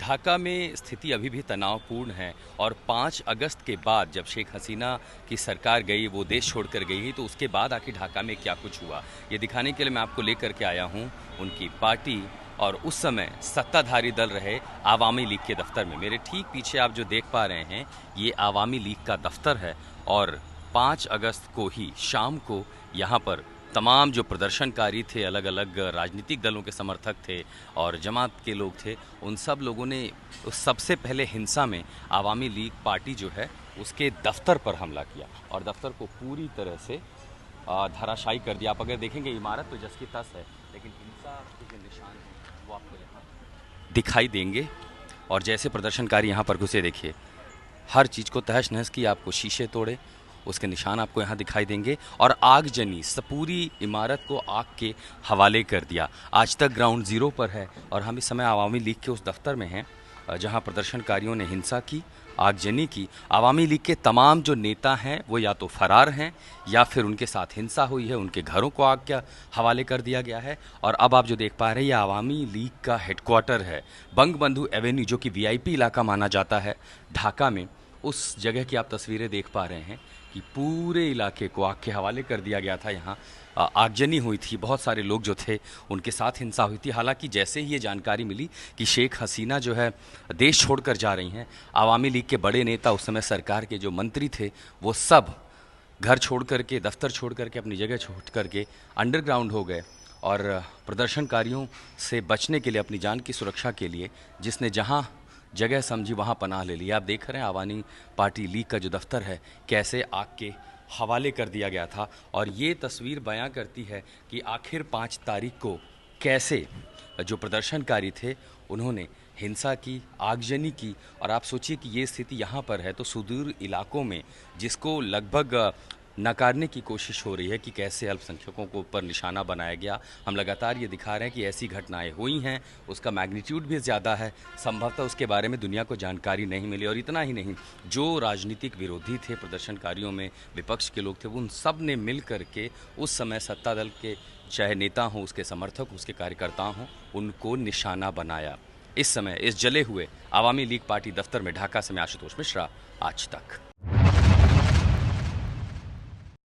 ढाका में स्थिति अभी भी तनावपूर्ण है और 5 अगस्त के बाद जब शेख हसीना की सरकार गई, वो देश छोड़कर गई, तो उसके बाद आखिर ढाका में क्या कुछ हुआ, ये दिखाने के लिए मैं आपको लेकर के आया हूँ उनकी पार्टी और उस समय सत्ताधारी दल रहे आवामी लीग के दफ्तर में। मेरे ठीक पीछे आप जो देख पा रहे हैं, ये आवामी लीग का दफ्तर है और 5 अगस्त को ही शाम को यहाँ पर तमाम जो प्रदर्शनकारी थे, अलग अलग राजनीतिक दलों के समर्थक थे और जमात के लोग थे, उन सब लोगों ने सबसे पहले हिंसा में आवामी लीग पार्टी जो है उसके दफ्तर पर हमला किया और दफ्तर को पूरी तरह से धराशायी कर दिया। आप अगर देखेंगे इमारत तो जस की तस है, लेकिन हिंसा के जो निशान हैं वो आपको यहाँ दिखाई देंगे। और जैसे प्रदर्शनकारी यहाँ पर घुसे, देखिए हर चीज़ को तहस नहस की, आपको शीशे तोड़े उसके निशान आपको यहाँ दिखाई देंगे और आगजनी पूरी इमारत को आग के हवाले कर दिया। आज तक ग्राउंड ज़ीरो पर है और हम इस समय आवामी लीग के उस दफ्तर में हैं जहाँ प्रदर्शनकारियों ने हिंसा की, आगजनी की। आवामी लीग के तमाम जो नेता हैं वो या तो फरार हैं या फिर उनके साथ हिंसा हुई है, उनके घरों को आग के हवाले कर दिया गया है। और अब आप जो देख पा रहे हैं, ये आवामी लीग का हेडक्वार्टर है, बंगबंधु एवेन्यू, जो कि वीआईपी इलाका माना जाता है ढाका में। उस जगह की आप तस्वीरें देख पा रहे हैं कि पूरे इलाके को आग के हवाले कर दिया गया था। यहाँ आगजनी हुई थी, बहुत सारे लोग जो थे उनके साथ हिंसा हुई थी। हालांकि जैसे ही ये जानकारी मिली कि शेख हसीना जो है देश छोड़कर जा रही हैं, आवामी लीग के बड़े नेता, उस समय सरकार के जो मंत्री थे, वो सब घर छोड़ करके, दफ्तर छोड़ करके, अपनी जगह छोड़ करके अंडरग्राउंड हो गए और प्रदर्शनकारियों से बचने के लिए, अपनी जान की सुरक्षा के लिए, जिसने जहाँ जगह समझी वहाँ पनाह ले लिया। आप देख रहे हैं आवामी पार्टी लीग का जो दफ्तर है कैसे आग के हवाले कर दिया गया था। और ये तस्वीर बयां करती है कि आखिर 5 तारीख को कैसे जो प्रदर्शनकारी थे उन्होंने हिंसा की, आगजनी की। और आप सोचिए कि ये स्थिति यहाँ पर है तो सुदूर इलाकों में, जिसको लगभग नकारने की कोशिश हो रही है कि कैसे अल्पसंख्यकों को ऊपर निशाना बनाया गया। हम लगातार ये दिखा रहे हैं कि ऐसी घटनाएं हुई हैं, उसका मैग्नीट्यूड भी ज़्यादा है, संभवतः उसके बारे में दुनिया को जानकारी नहीं मिली। और इतना ही नहीं, जो राजनीतिक विरोधी थे प्रदर्शनकारियों में, विपक्ष के लोग थे, उन सब ने मिल करके उस समय सत्ता दल के चाहे नेता हों, उसके समर्थक, उसके कार्यकर्ता हों, उनको निशाना बनाया। इस समय इस जले हुए आवामी लीग पार्टी दफ्तर में ढाका से मैं आशुतोष मिश्रा, आज तक।